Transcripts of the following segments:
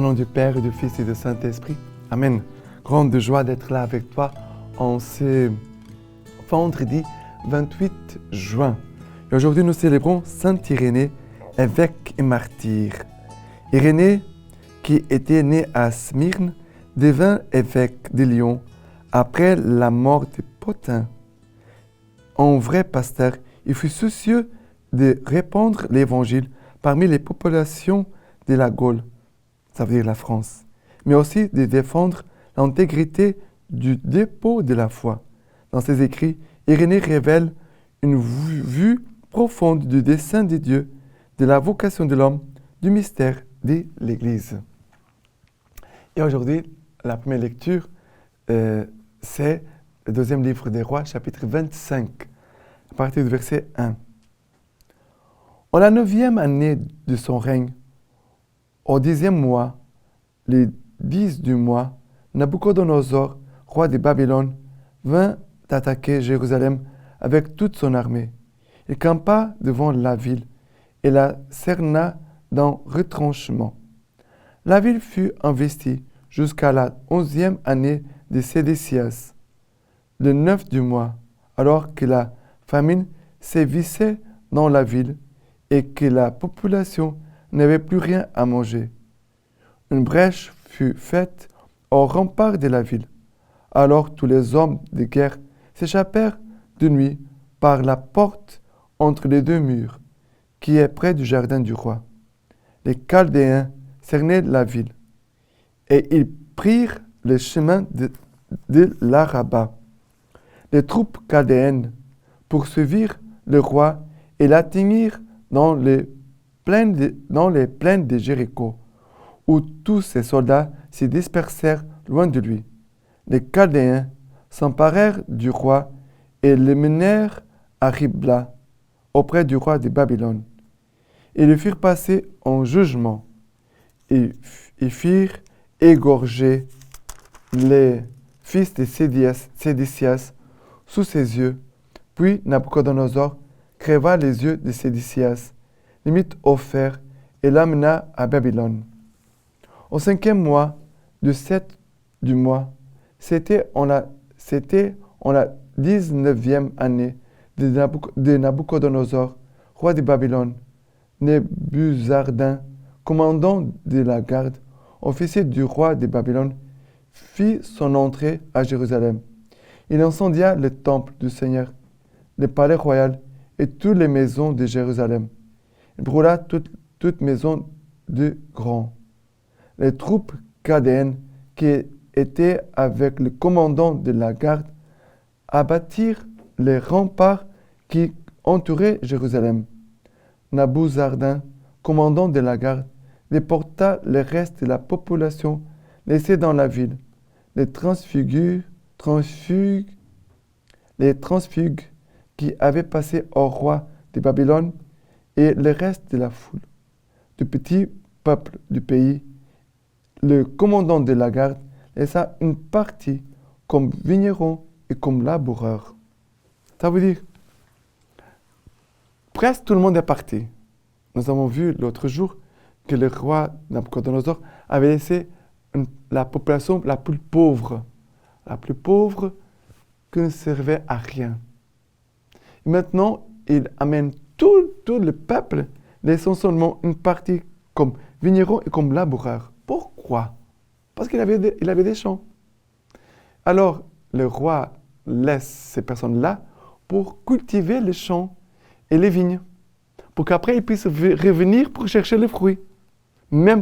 nom du Père, du Fils et du Saint-Esprit. Amen. Grande joie d'être là avec toi en ce vendredi 28 juin. Et aujourd'hui, nous célébrons Saint Irénée, évêque et martyr. Irénée, qui était né à Smyrne, devint évêque de Lyon après la mort de Pothin. En vrai pasteur, il fut soucieux de répandre l'évangile parmi les populations de la Gaule, ça veut dire la France, mais aussi de défendre l'intégrité du dépôt de la foi. Dans ses écrits, Irénée révèle une vue profonde du dessein de Dieu, de la vocation de l'homme, du mystère de l'Église. Et aujourd'hui, la première lecture, c'est le deuxième livre des Rois, chapitre 25, à partir du verset 1. En la 9e année de son règne, au 10e mois, les 10 du mois, Nabuchodonosor, roi de Babylone, vint attaquer Jérusalem avec toute son armée. Il campa devant la ville et la cerna dans retranchement. La ville fut investie jusqu'à la 11e année de Sédécias, le 9 du mois, alors que la famine sévissait dans la ville et que la population n'avait plus rien à manger. Une brèche fut faite au rempart de la ville. Alors tous les hommes de guerre s'échappèrent de nuit par la porte entre les deux murs, qui est près du jardin du roi. Les Chaldéens cernaient la ville, et ils prirent le chemin de l'Araba. Les troupes chaldéennes poursuivirent le roi et l'atteignirent dans les plaines de Jéricho, où tous ses soldats se dispersèrent loin de lui. Les Chaldéens s'emparèrent du roi et le menèrent à Ribla, auprès du roi de Babylone. Ils le firent passer en jugement. Ils firent égorger les fils de Sédécias sous ses yeux. Puis Nabuchodonosor creva les yeux de Sédécias, le mit au fer et l'amena à Babylone. Au 5e mois du 7 du mois, c'était en la 19e année de Nabuchodonosor, roi de Babylone, Nebuzaradan, commandant de la garde, officier du roi de Babylone, fit son entrée à Jérusalem. Il incendia le temple du Seigneur, le palais royal et toutes les maisons de Jérusalem. Il brûla toute maison de grands. Les troupes chaldéennes qui étaient avec le commandant de la garde abattirent les remparts qui entouraient Jérusalem. Nabuzaradan, commandant de la garde, déporta le reste de la population laissée dans la ville. Les transfugues qui avaient passé au roi de Babylone et le reste de la foule. Du petit peuple du pays, le commandant de la garde laissa une partie comme vigneron et comme laboureur. Ça veut dire, presque tout le monde est parti. Nous avons vu l'autre jour que le roi Nabuchodonosor avait laissé la population la plus pauvre qui ne servait à rien. Et maintenant, il amène tout le peuple, laissant seulement une partie comme vigneron et comme laboureur. Pourquoi? Parce qu'il avait des champs. Alors, le roi laisse ces personnes-là pour cultiver les champs et les vignes, pour qu'après ils puissent revenir pour chercher les fruits. Même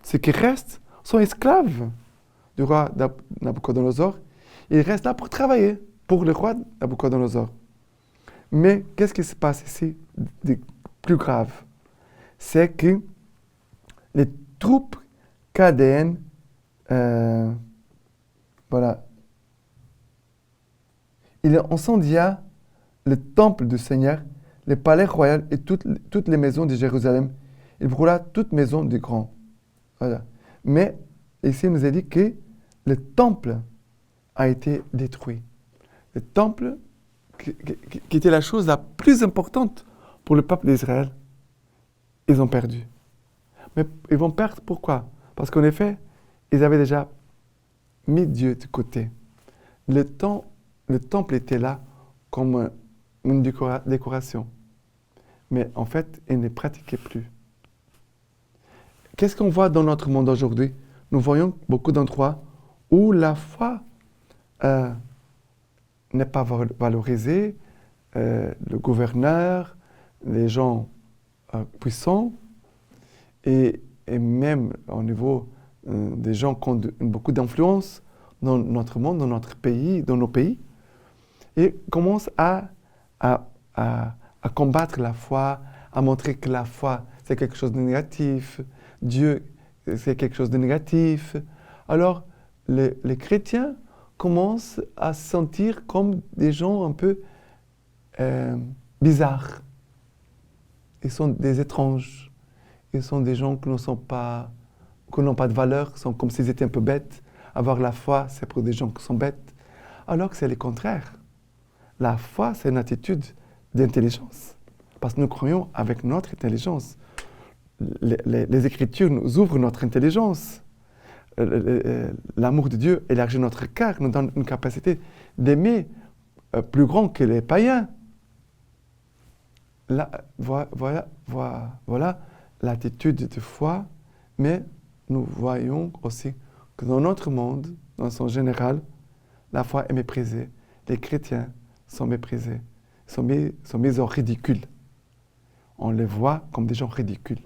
ceux qui restent sont esclaves du roi Nabuchodonosor. Ils restent là pour travailler pour le roi Nabuchodonosor. Mais qu'est-ce qui se passe ici de plus grave? C'est que les troupes chaldéennes, il incendia le temple du Seigneur, le palais royal et toutes les maisons de Jérusalem. Il brûla toute maison de grands. Voilà. Mais ici, il nous a dit que le temple a été détruit. Le temple, qui était la chose la plus importante pour le peuple d'Israël, ils ont perdu. Mais ils vont perdre pourquoi? Parce qu'en effet, ils avaient déjà mis Dieu de côté. Le temple était là comme une décoration. Mais en fait, ils ne pratiquaient plus. Qu'est-ce qu'on voit dans notre monde aujourd'hui? Nous voyons beaucoup d'endroits où la foi n'est pas valorisée. Le gouverneur, les gens puissants, et même au niveau des gens qui ont beaucoup d'influence dans notre monde, dans notre pays, dans nos pays, et commencent à combattre la foi, à montrer que la foi, c'est quelque chose de négatif, Dieu, c'est quelque chose de négatif. Alors, les chrétiens commencent à se sentir comme des gens un peu bizarres. Ils sont des étranges. Ils sont des gens qui n'ont pas de valeur, sont comme s'ils étaient un peu bêtes. Avoir la foi, c'est pour des gens qui sont bêtes. Alors que c'est le contraire. La foi, c'est une attitude d'intelligence. Parce que nous croyons avec notre intelligence. Les Écritures nous ouvrent notre intelligence. L'amour de Dieu élargit notre cœur, nous donne une capacité d'aimer plus grand que les païens. Là, voilà l'attitude de foi, mais nous voyons aussi que dans notre monde, dans son général, la foi est méprisée. Les chrétiens sont méprisés, sont mis en ridicule. On les voit comme des gens ridicules.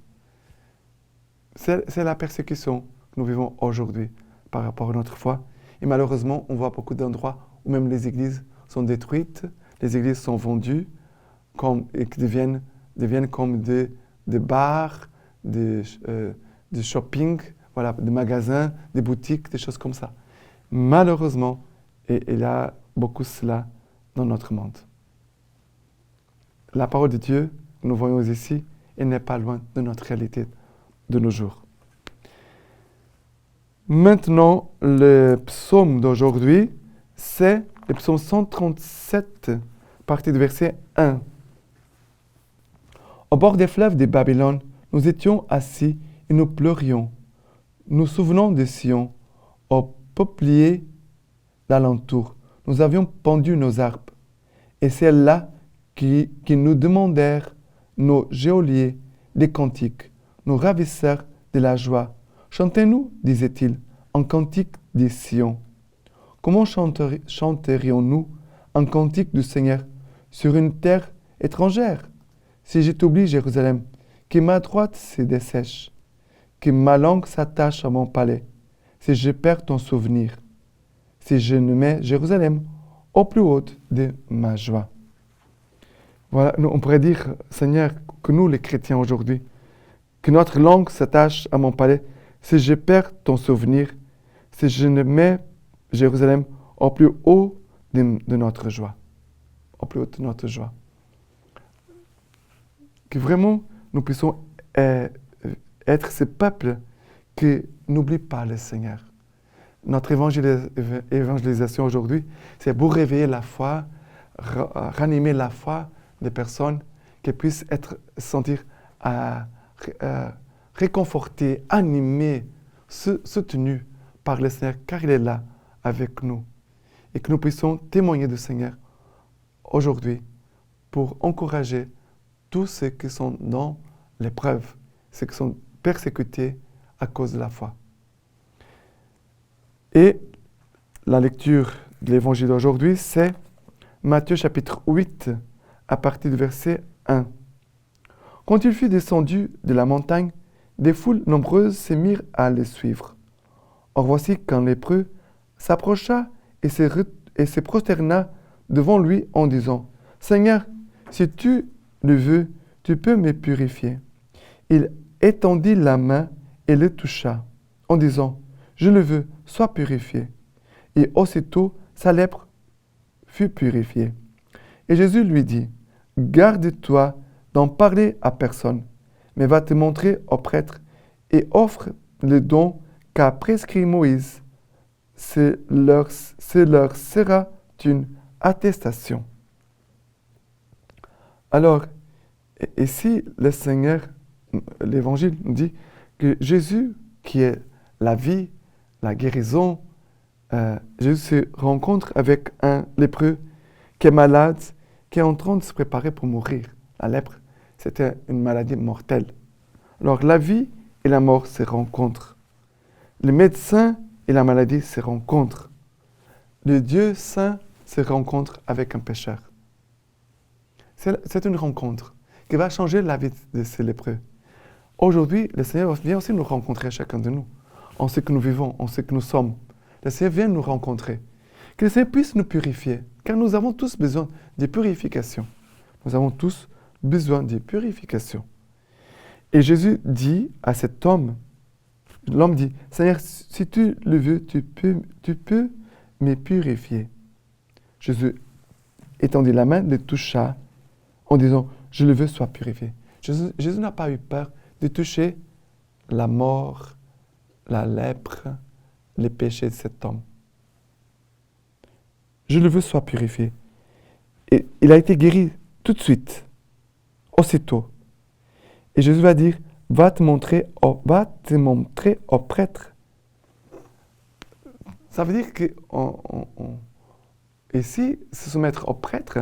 C'est la persécution que nous vivons aujourd'hui par rapport à notre foi. Et malheureusement, on voit beaucoup d'endroits où même les églises sont détruites, les églises sont vendues, et qui deviennent comme des bars, des shopping, voilà, des magasins, des boutiques, des choses comme ça. Malheureusement, il y a beaucoup cela dans notre monde. La parole de Dieu, que nous voyons ici, elle n'est pas loin de notre réalité de nos jours. Maintenant, le psaume d'aujourd'hui, c'est le psaume 137, partie du verset 1. Au bord des fleuves de Babylone, nous étions assis et nous pleurions. Nous souvenons de Sion, au peuplier d'alentour. Nous avions pendu nos harpes. Et c'est là qui nous demandèrent nos geôliers des cantiques, nous ravissèrent de la joie. Chantez-nous, disait-il, un cantique de Sion. Comment chanterions-nous un cantique du Seigneur sur une terre étrangère? Si je t'oublie, Jérusalem, que ma droite se dessèche, que ma langue s'attache à mon palais, si je perds ton souvenir, si je ne mets Jérusalem au plus haut de ma joie. Voilà, on pourrait dire, Seigneur, que nous, les chrétiens aujourd'hui, que notre langue s'attache à mon palais, si je perds ton souvenir, si je ne mets Jérusalem au plus haut de notre joie. Au plus haut de notre joie. Que vraiment, nous puissions être ce peuple qui n'oublie pas le Seigneur. Notre évangélisation aujourd'hui, c'est pour réveiller la foi, ranimer la foi des personnes qui puissent se sentir réconfortées, animées, soutenues par le Seigneur, car il est là avec nous. Et que nous puissions témoigner du Seigneur aujourd'hui pour encourager tous ceux qui sont dans l'épreuve, ceux qui sont persécutés à cause de la foi. Et la lecture de l'évangile d'aujourd'hui, c'est Matthieu chapitre 8, à partir du verset 1. Quand il fut descendu de la montagne, des foules nombreuses se mirent à le suivre. Or voici qu'un lépreux s'approcha et se prosterna devant lui en disant, « Seigneur, si tu le veux, tu peux me purifier. » Il étendit la main et le toucha, en disant, « Je le veux, sois purifié. » Et aussitôt, sa lèpre fut purifiée. Et Jésus lui dit, « Garde-toi d'en parler à personne, mais va te montrer au prêtre et offre le don qu'a prescrit Moïse. Ce leur sera une attestation. » Alors, ici, le Seigneur, l'Évangile nous dit que Jésus, qui est la vie, la guérison. Jésus se rencontre avec un lépreux qui est malade, qui est en train de se préparer pour mourir. La lèpre, c'était une maladie mortelle. Alors la vie et la mort se rencontrent. Le médecin et la maladie se rencontrent. Le Dieu saint se rencontre avec un pécheur. C'est une rencontre qui va changer la vie de ces lépreux. Aujourd'hui, le Seigneur vient aussi nous rencontrer, chacun de nous, en ce que nous vivons, en ce que nous sommes. Le Seigneur vient nous rencontrer. Que le Seigneur puisse nous purifier, car nous avons tous besoin de purification. Nous avons tous besoin de purification. Et Jésus dit à cet homme, l'homme dit, « Seigneur, si tu le veux, tu peux me purifier. » Jésus étendit la main, le toucha, en disant, « Je le veux, sois purifié. » Jésus n'a pas eu peur de toucher la mort, la lèpre, les péchés de cet homme. Je le veux, sois purifié. Et il a été guéri tout de suite, aussitôt. Et Jésus va dire, va te montrer au prêtre. Ça veut dire que ici, se soumettre au prêtre,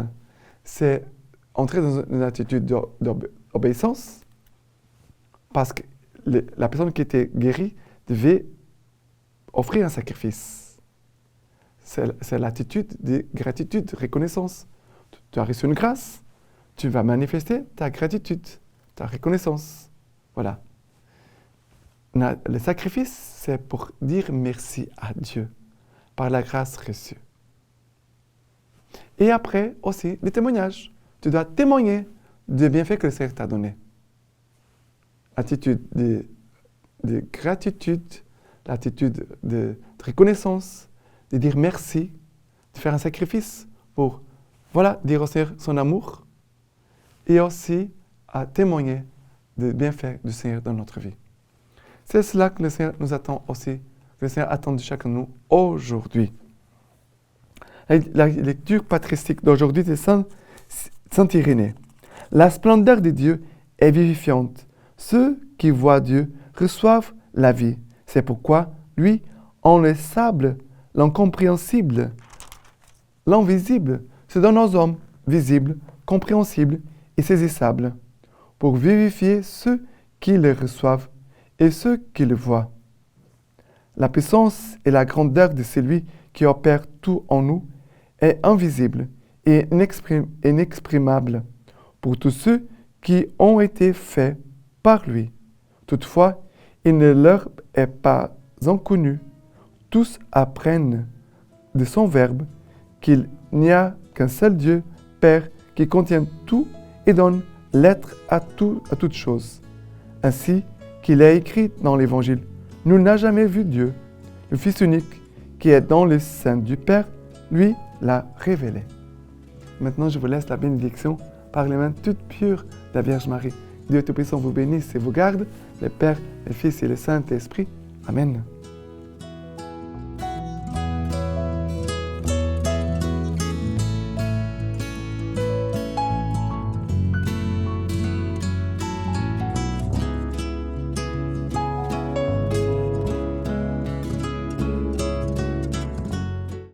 c'est entrer dans une attitude d'obéissance, parce que la personne qui était guérie devait offrir un sacrifice. C'est l'attitude de gratitude, de reconnaissance. Tu as reçu une grâce, tu vas manifester ta gratitude, ta reconnaissance. Voilà. Le sacrifice, c'est pour dire merci à Dieu par la grâce reçue. Et après aussi, les témoignages. Tu dois témoigner des bienfaits que le Seigneur t'a donné. Attitude de gratitude, l'attitude de reconnaissance, de dire merci, de faire un sacrifice pour, dire au Seigneur son amour et aussi à témoigner des bienfaits du Seigneur dans notre vie. C'est cela que le Seigneur nous attend aussi, que le Seigneur attend de chacun de nous aujourd'hui. La lecture patristique d'aujourd'hui c'est Saint Irénée. La splendeur de Dieu est vivifiante. Ceux qui voient Dieu reçoivent la vie. C'est pourquoi, lui, en le sable, l'incompréhensible, l'invisible, se donne aux hommes visibles, compréhensibles et saisissables, pour vivifier ceux qui le reçoivent et ceux qui le voient. La puissance et la grandeur de celui qui opère tout en nous est invisible et inexprimable pour tous ceux qui ont été faits par lui. Toutefois, il ne leur est pas inconnu. Tous apprennent de son Verbe qu'il n'y a qu'un seul Dieu, Père, qui contient tout et donne l'être à toutes choses. Ainsi qu'il est écrit dans l'Évangile, « Nul n'a jamais vu Dieu. Le Fils unique, qui est dans le sein du Père, lui l'a révélé. » Maintenant, je vous laisse la bénédiction par les mains toutes pures de la Vierge Marie. Dieu Tout-Puissant vous bénisse et vous garde, le Père, le Fils et le Saint-Esprit. Amen.